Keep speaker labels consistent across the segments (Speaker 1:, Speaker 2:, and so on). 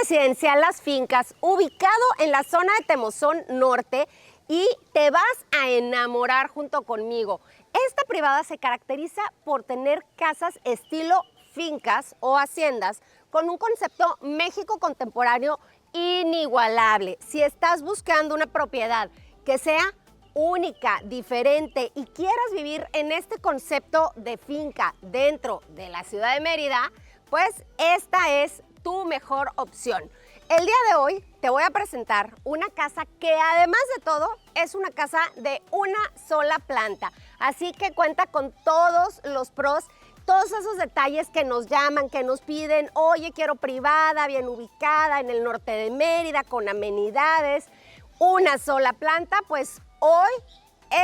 Speaker 1: residencial Las Fincas, ubicado en la zona de Temozón Norte, y te vas a enamorar junto conmigo. Esta privada se caracteriza por tener casas estilo fincas o haciendas con un concepto México contemporáneo inigualable. Si estás buscando una propiedad que sea única, diferente y quieras vivir en este concepto de finca dentro de la ciudad de Mérida, pues esta es tu mejor opción. El día de hoy te voy a presentar una casa que además de todo es una casa de una sola planta. Así que cuenta con todos los pros, todos esos detalles que nos llaman, que nos piden. Oye, quiero privada, bien ubicada en el norte de Mérida, con amenidades, una sola planta. Pues hoy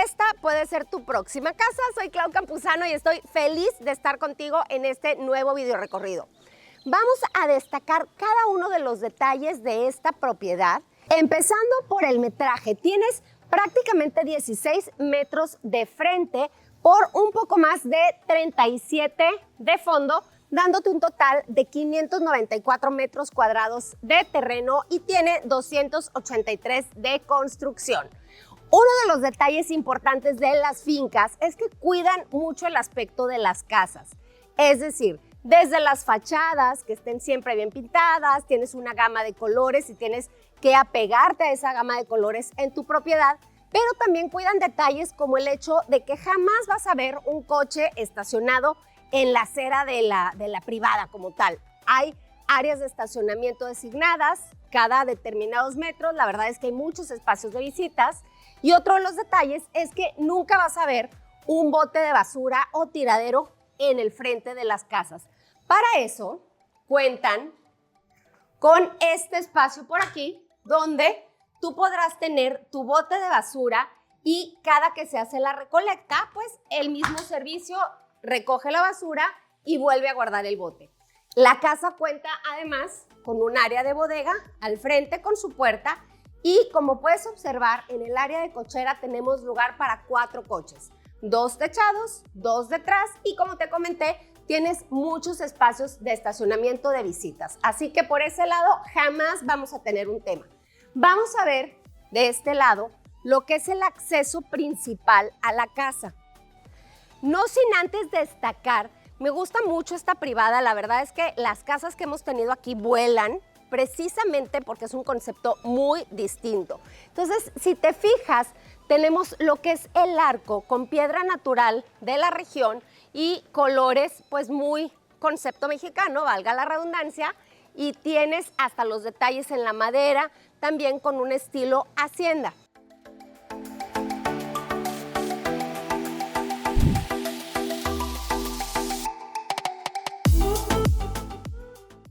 Speaker 1: esta puede ser tu próxima casa. Soy Clau Campuzano y estoy feliz de estar contigo en este nuevo video recorrido. Vamos a destacar cada uno de los detalles de esta propiedad, empezando por el metraje. Tienes prácticamente 16 metros de frente por un poco más de 37 de fondo, dándote un total de 594 metros cuadrados de terreno y tiene 283 de construcción. Uno de los detalles importantes de las fincas es que cuidan mucho el aspecto de las casas, es decir, desde las fachadas, que estén siempre bien pintadas, tienes una gama de colores y tienes que apegarte a esa gama de colores en tu propiedad, pero también cuidan detalles como el hecho de que jamás vas a ver un coche estacionado en la acera de la privada como tal. Hay áreas de estacionamiento designadas cada determinados metros, la verdad es que hay muchos espacios de visitas, y otro de los detalles es que nunca vas a ver un bote de basura o tiradero en el frente de las casas. Para eso cuentan con este espacio por aquí donde tú podrás tener tu bote de basura y cada que se hace la recolecta, pues el mismo servicio recoge la basura y vuelve a guardar el bote. La casa cuenta además con un área de bodega al frente con su puerta y como puedes observar en el área de cochera tenemos lugar para 4 coches. 2 techados, 2 detrás y como te comenté, tienes muchos espacios de estacionamiento de visitas. Así que por ese lado jamás vamos a tener un tema. Vamos a ver de este lado lo que es el acceso principal a la casa. No sin antes destacar, me gusta mucho esta privada, la verdad es que las casas que hemos tenido aquí vuelan, precisamente porque es un concepto muy distinto. Entonces, si te fijas, tenemos lo que es el arco con piedra natural de la región y colores pues muy concepto mexicano, valga la redundancia, y tienes hasta los detalles en la madera, también con un estilo hacienda.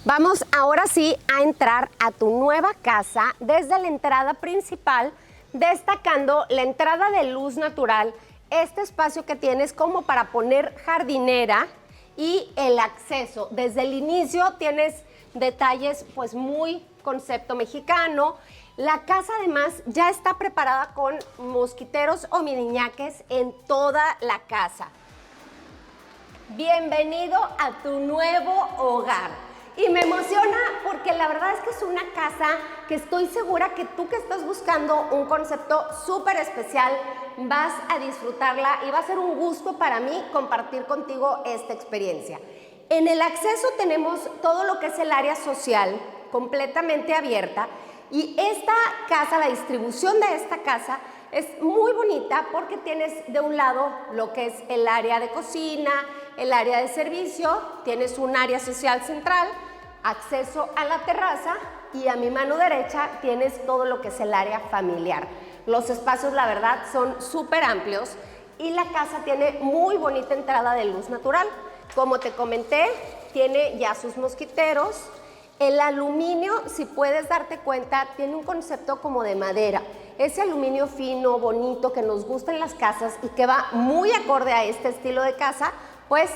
Speaker 1: Vamos ahora sí a entrar a tu nueva casa desde la entrada principal, destacando la entrada de luz natural, este espacio que tienes como para poner jardinera y el acceso. Desde el inicio tienes detalles pues muy concepto mexicano. La casa además ya está preparada con mosquiteros o miniñaques en toda la casa. Bienvenido a tu nuevo hogar. Y me emociona porque la verdad es que es una casa que estoy segura que tú que estás buscando un concepto súper especial vas a disfrutarla y va a ser un gusto para mí compartir contigo esta experiencia. En el acceso tenemos todo lo que es el área social completamente abierta y esta casa, la distribución de esta casa es muy bonita porque tienes de un lado lo que es el área de cocina, el área de servicio, tienes un área social central, acceso a la terraza y a mi mano derecha tienes todo lo que es el área familiar. Los espacios, la verdad, son súper amplios y la casa tiene muy bonita entrada de luz natural. Como te comenté, tiene ya sus mosquiteros. El aluminio, si puedes darte cuenta, tiene un concepto como de madera. Ese aluminio fino, bonito, que nos gusta en las casas y que va muy acorde a este estilo de casa, pues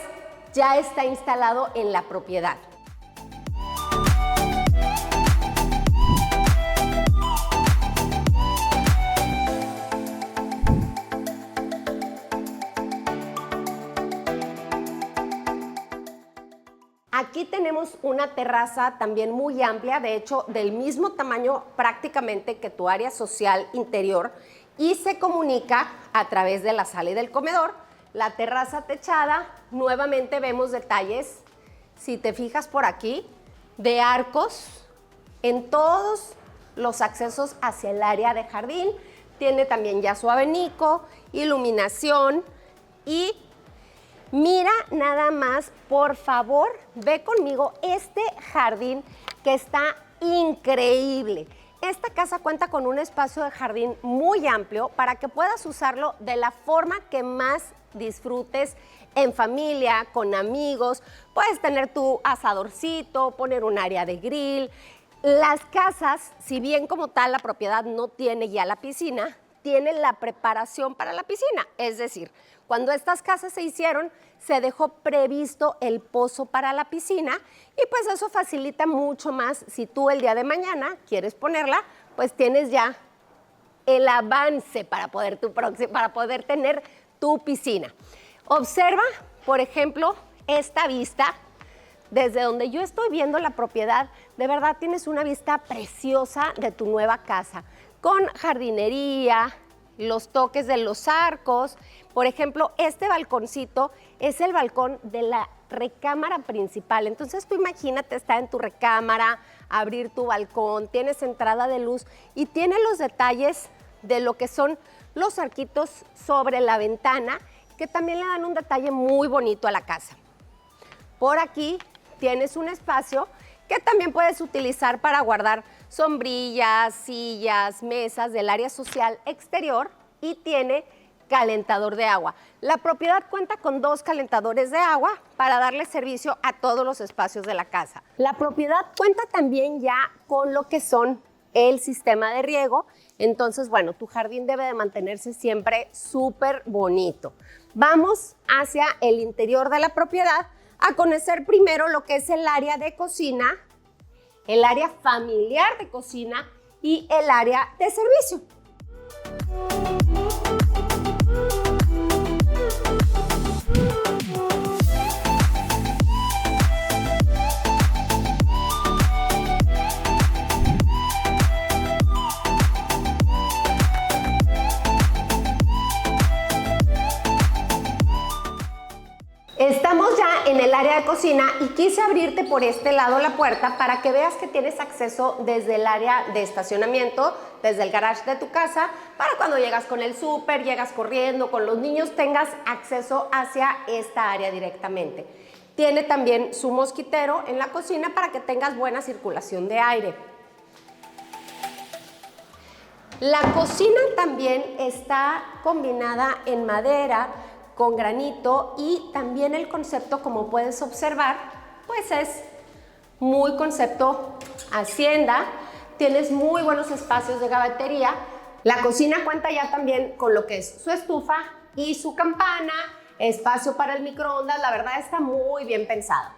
Speaker 1: ya está instalado en la propiedad. Aquí tenemos una terraza también muy amplia, de hecho del mismo tamaño prácticamente que tu área social interior, y se comunica a través de la sala y del comedor. La terraza techada, nuevamente vemos detalles, si te fijas por aquí, de arcos en todos los accesos hacia el área de jardín. Tiene también ya su abanico, iluminación y mira nada más, por favor, ve conmigo este jardín que está increíble. Esta casa cuenta con un espacio de jardín muy amplio para que puedas usarlo de la forma que más disfrutes, en familia, con amigos. Puedes tener tu asadorcito, poner un área de grill. Las casas, si bien como tal la propiedad no tiene ya la piscina, tiene la preparación para la piscina. Es decir, cuando estas casas se hicieron, se dejó previsto el pozo para la piscina y pues eso facilita mucho más si tú el día de mañana quieres ponerla, pues tienes ya el avance para poder tener tu piscina. Observa, por ejemplo, esta vista. Desde donde yo estoy viendo la propiedad, de verdad tienes una vista preciosa de tu nueva casa, con jardinería, los toques de los arcos. Por ejemplo, este balconcito es el balcón de la recámara principal. Entonces tú imagínate estar en tu recámara, abrir tu balcón, tienes entrada de luz y tiene los detalles de lo que son los arquitos sobre la ventana, que también le dan un detalle muy bonito a la casa. Por aquí tienes un espacio que también puedes utilizar para guardar sombrillas, sillas, mesas del área social exterior y tiene calentador de agua. La propiedad cuenta con 2 calentadores de agua para darle servicio a todos los espacios de la casa. La propiedad cuenta también ya con lo que son el sistema de riego. Entonces, bueno, tu jardín debe de mantenerse siempre súper bonito. Vamos hacia el interior de la propiedad a conocer primero lo que es el área de cocina, el área familiar de cocina y el área de servicio. Estamos ya en el área de cocina y quise abrirte por este lado la puerta para que veas que tienes acceso desde el área de estacionamiento, desde el garage de tu casa, para cuando llegas con el súper, llegas corriendo con los niños, tengas acceso hacia esta área directamente. Tiene también su mosquitero en la cocina para que tengas buena circulación de aire. La cocina también está combinada en madera, con granito y también el concepto, como puedes observar, pues es muy concepto hacienda. Tienes muy buenos espacios de gavetería. La cocina cuenta ya también con lo que es su estufa y su campana, espacio para el microondas. La verdad está muy bien pensada.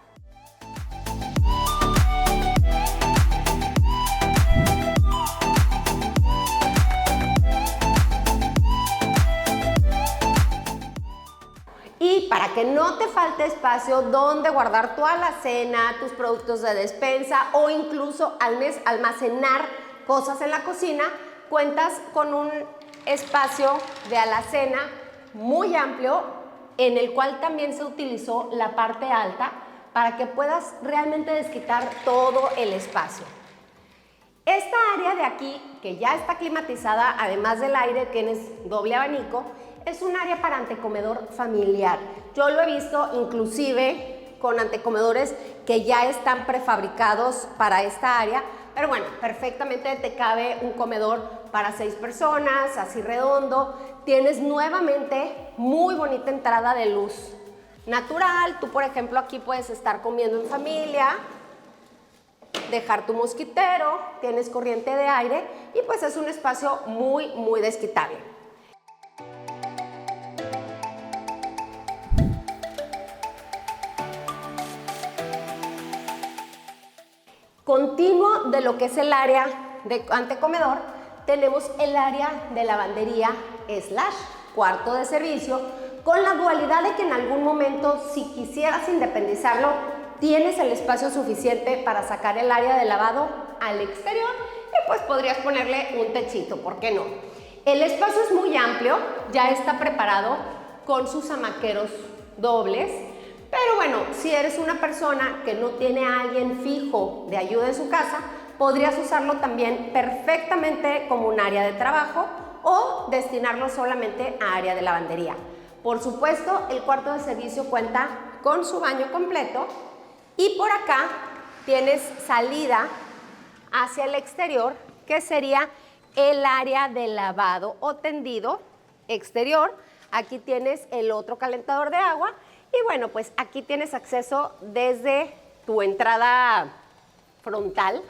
Speaker 1: Y para que no te falte espacio donde guardar tu alacena, tus productos de despensa o incluso almacenar cosas en la cocina, cuentas con un espacio de alacena muy amplio en el cual también se utilizó la parte alta para que puedas realmente desquitar todo el espacio. Esta área de aquí, que ya está climatizada, además del aire tienes doble abanico, es un área para antecomedor familiar. Yo lo he visto inclusive con antecomedores que ya están prefabricados para esta área, pero bueno, perfectamente te cabe un comedor para 6 personas, así redondo. Tienes nuevamente muy bonita entrada de luz natural. Tú, por ejemplo, aquí puedes estar comiendo en familia, dejar tu mosquitero, tienes corriente de aire y pues es un espacio muy desquitable. Continuo de lo que es el área de antecomedor, tenemos el área de lavandería / cuarto de servicio, con la dualidad de que en algún momento, si quisieras independizarlo, tienes el espacio suficiente para sacar el área de lavado al exterior y pues podrías ponerle un techito, ¿por qué no? El espacio es muy amplio, ya está preparado con sus amaqueros dobles, pero bueno, si eres una persona que no tiene a alguien fijo de ayuda en su casa, podrías usarlo también perfectamente como un área de trabajo o destinarlo solamente a área de lavandería. Por supuesto, el cuarto de servicio cuenta con su baño completo y por acá tienes salida hacia el exterior, que sería el área de lavado o tendido exterior. Aquí tienes el otro calentador de agua y bueno, pues aquí tienes acceso desde tu entrada frontal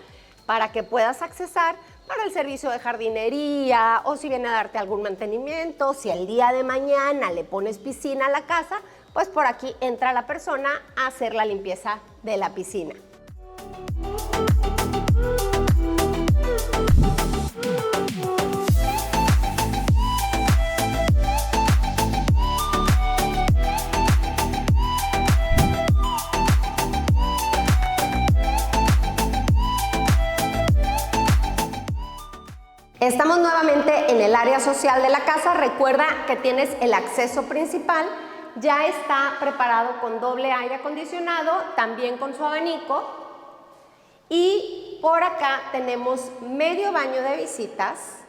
Speaker 1: para que puedas accesar para el servicio de jardinería o si viene a darte algún mantenimiento, si el día de mañana le pones piscina a la casa, pues por aquí entra la persona a hacer la limpieza de la piscina. Estamos nuevamente en el área social de la casa. Recuerda que tienes el acceso principal. Ya está preparado con doble aire acondicionado, también con su abanico. Y por acá tenemos medio baño de visitas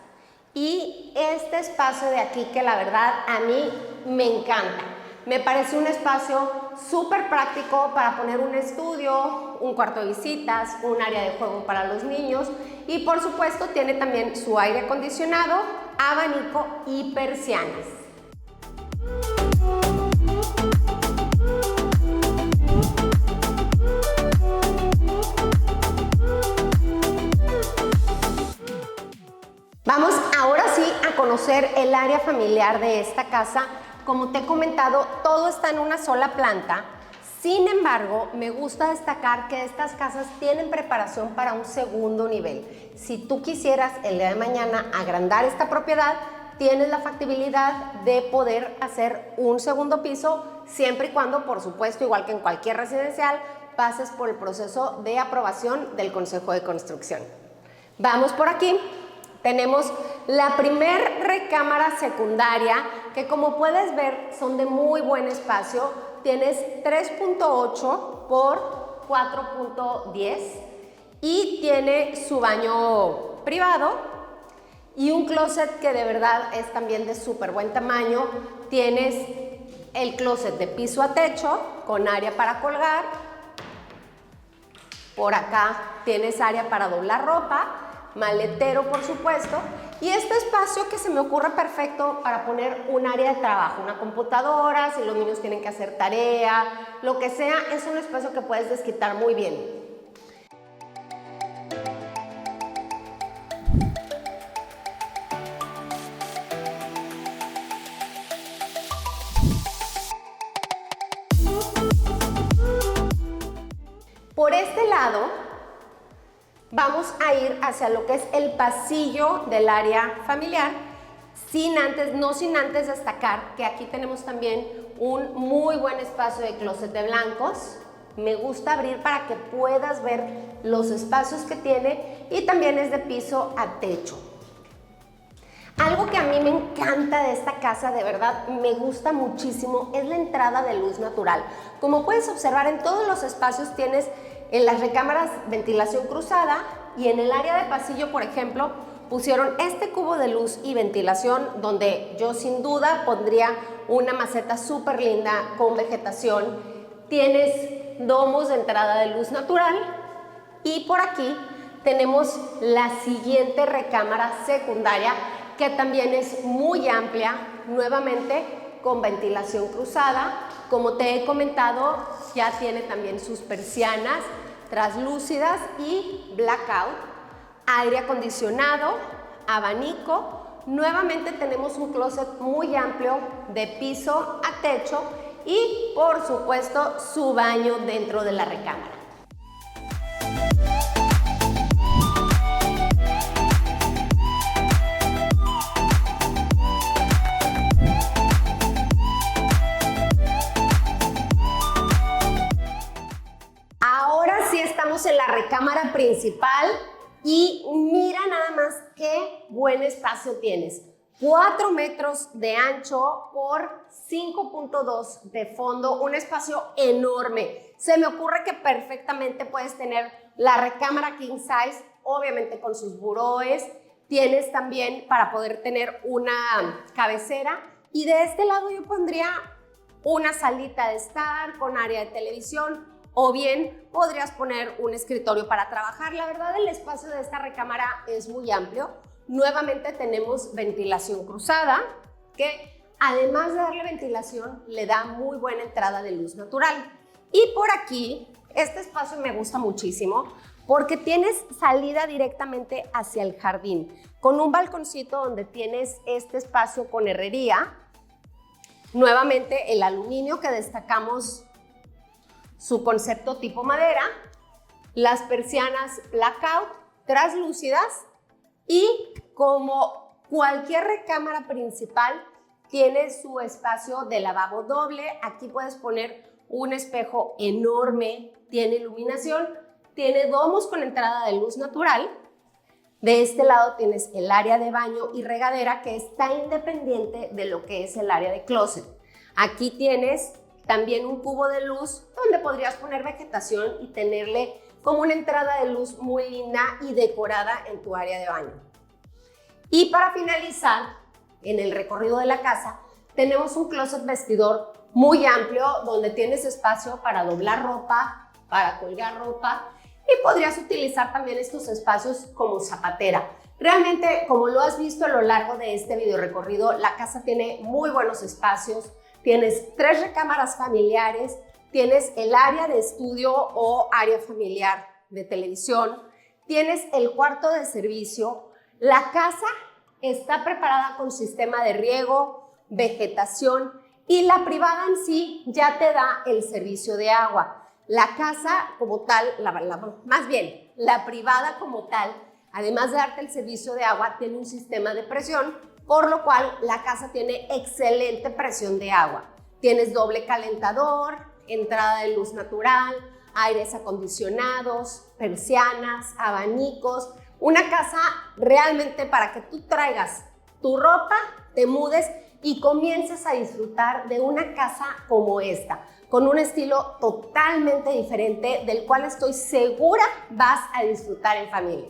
Speaker 1: y este espacio de aquí que la verdad a mí me encanta. Me parece un espacio súper práctico para poner un estudio, un cuarto de visitas, un área de juego para los niños y por supuesto tiene también su aire acondicionado, abanico y persianas. Vamos ahora sí a conocer el área familiar de esta casa. Como te he comentado, todo está en una sola planta. Sin embargo, me gusta destacar que estas casas tienen preparación para un segundo nivel. Si tú quisieras el día de mañana agrandar esta propiedad, tienes la factibilidad de poder hacer un segundo piso, siempre y cuando, por supuesto, igual que en cualquier residencial, pases por el proceso de aprobación del Consejo de Construcción. Vamos por aquí. Tenemos la primer recámara secundaria, que como puedes ver son de muy buen espacio. Tienes 3.8 por 4.10 y tiene su baño privado y un closet que de verdad es también de súper buen tamaño. Tienes el closet de piso a techo con área para colgar. Por acá tienes área para doblar ropa, maletero por supuesto, y este espacio que se me ocurre perfecto para poner un área de trabajo, una computadora, si los niños tienen que hacer tarea, lo que sea, es un espacio que puedes desquitar muy bien. Por este lado vamos a ir hacia lo que es el pasillo del área familiar, no sin antes destacar que aquí tenemos también un muy buen espacio de closet de blancos. Me gusta abrir para que puedas ver los espacios que tiene y también es de piso a techo. Algo que a mí me encanta de esta casa, de verdad me gusta muchísimo, es la entrada de luz natural. Como puedes observar, en todos los espacios tienes en las recámaras ventilación cruzada y en el área de pasillo, por ejemplo, pusieron este cubo de luz y ventilación donde yo sin duda pondría una maceta súper linda con vegetación. Tienes domos de entrada de luz natural y por aquí tenemos la siguiente recámara secundaria que también es muy amplia, nuevamente con ventilación cruzada. Como te he comentado, ya tiene también sus persianas translúcidas y blackout, aire acondicionado, abanico. Nuevamente tenemos un closet muy amplio de piso a techo y por supuesto su baño dentro de la recámara. Estamos en la recámara principal y mira nada más qué buen espacio tienes. 4 metros de ancho por 5.2 de fondo, un espacio enorme. Se me ocurre que perfectamente puedes tener la recámara king size, obviamente con sus buroes. Tienes también para poder tener una cabecera y de este lado yo pondría una salita de estar con área de televisión o bien podrías poner un escritorio para trabajar. La verdad, el espacio de esta recámara es muy amplio. Nuevamente tenemos ventilación cruzada que además de darle ventilación le da muy buena entrada de luz natural. Y por aquí, este espacio me gusta muchísimo porque tienes salida directamente hacia el jardín con un balconcito donde tienes este espacio con herrería. Nuevamente el aluminio que destacamos su concepto tipo madera, las persianas blackout translúcidas y como cualquier recámara principal tiene su espacio de lavabo doble. Aquí puedes poner un espejo enorme, tiene iluminación, tiene domos con entrada de luz natural. De este lado tienes el área de baño y regadera que está independiente de lo que es el área de closet. Aquí tienes también un cubo de luz donde podrías poner vegetación y tenerle como una entrada de luz muy linda y decorada en tu área de baño. Y para finalizar, en el recorrido de la casa, tenemos un closet vestidor muy amplio donde tienes espacio para doblar ropa, para colgar ropa y podrías utilizar también estos espacios como zapatera. Realmente, como lo has visto a lo largo de este video recorrido, la casa tiene muy buenos espacios. Tienes 3 recámaras familiares, tienes el área de estudio o área familiar de televisión, tienes el cuarto de servicio. La casa está preparada con sistema de riego, vegetación y la privada en sí ya te da el servicio de agua. La casa como tal, la privada como tal, además de darte el servicio de agua, tiene un sistema de presión, por lo cual la casa tiene excelente presión de agua. Tienes doble calentador, entrada de luz natural, aires acondicionados, persianas, abanicos. Una casa realmente para que tú traigas tu ropa, te mudes y comiences a disfrutar de una casa como esta, con un estilo totalmente diferente del cual estoy segura vas a disfrutar en familia.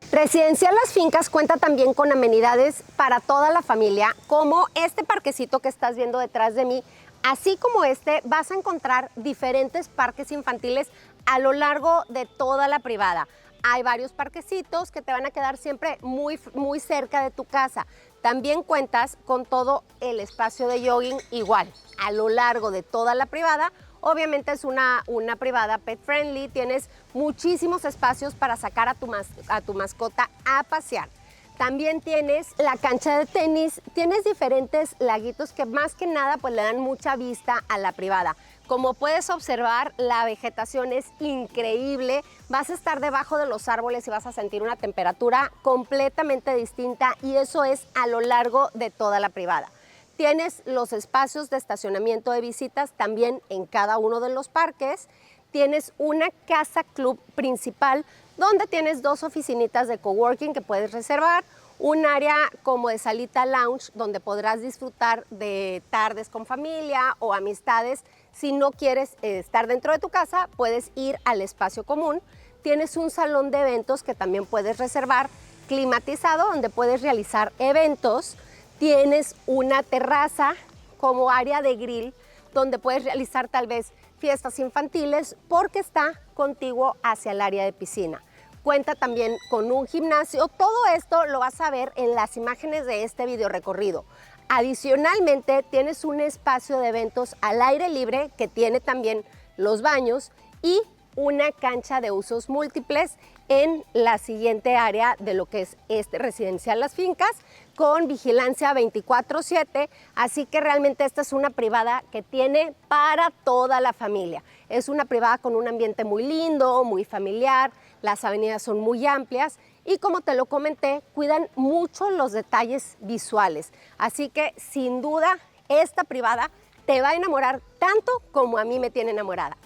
Speaker 1: Residencial Las Fincas cuenta también con amenidades para toda la familia, como este parquecito que estás viendo detrás de mí. Así como este, vas a encontrar diferentes parques infantiles a lo largo de toda la privada. Hay varios parquecitos que te van a quedar siempre muy cerca de tu casa. También cuentas con todo el espacio de jogging igual, a lo largo de toda la privada. Obviamente es una privada pet friendly, tienes muchísimos espacios para sacar a tu mascota a pasear. También tienes la cancha de tenis, tienes diferentes laguitos que más que nada pues le dan mucha vista a la privada. Como puedes observar, la vegetación es increíble, vas a estar debajo de los árboles y vas a sentir una temperatura completamente distinta y eso es a lo largo de toda la privada. Tienes los espacios de estacionamiento de visitas también en cada uno de los parques. Tienes una casa club principal donde tienes 2 oficinitas de coworking que puedes reservar, un área como de salita lounge donde podrás disfrutar de tardes con familia o amistades. Si no quieres estar dentro de tu casa, puedes ir al espacio común. Tienes un salón de eventos que también puedes reservar, climatizado, donde puedes realizar eventos. Tienes una terraza como área de grill donde puedes realizar tal vez fiestas infantiles porque está contiguo hacia el área de piscina. Cuenta también con un gimnasio. Todo esto lo vas a ver en las imágenes de este video recorrido. Adicionalmente tienes un espacio de eventos al aire libre que tiene también los baños y una cancha de usos múltiples en la siguiente área de lo que es este residencial Las Fincas, con vigilancia 24/7, así que realmente esta es una privada que tiene para toda la familia. Es una privada con un ambiente muy lindo, muy familiar, las avenidas son muy amplias y, como te lo comenté, cuidan mucho los detalles visuales, así que sin duda esta privada te va a enamorar tanto como a mí me tiene enamorada.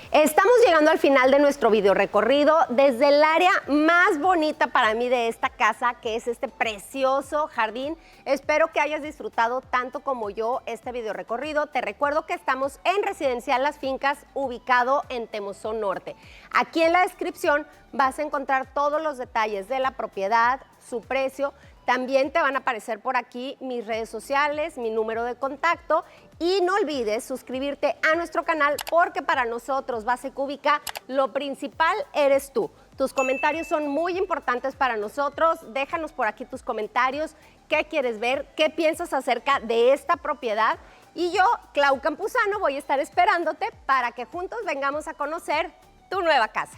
Speaker 1: Estamos llegando al final de nuestro video recorrido desde el área más bonita para mí de esta casa, que es este precioso jardín. Espero que hayas disfrutado tanto como yo este video recorrido. Te recuerdo que estamos en Residencial Las Fincas, ubicado en Temozón Norte. Aquí en la descripción vas a encontrar todos los detalles de la propiedad, su precio. También te van a aparecer por aquí mis redes sociales, mi número de contacto, y no olvides suscribirte a nuestro canal, porque para nosotros, Base Cúbica, lo principal eres tú. Tus comentarios son muy importantes para nosotros. Déjanos por aquí tus comentarios, qué quieres ver, qué piensas acerca de esta propiedad. Y yo, Clau Campuzano, voy a estar esperándote para que juntos vengamos a conocer tu nueva casa.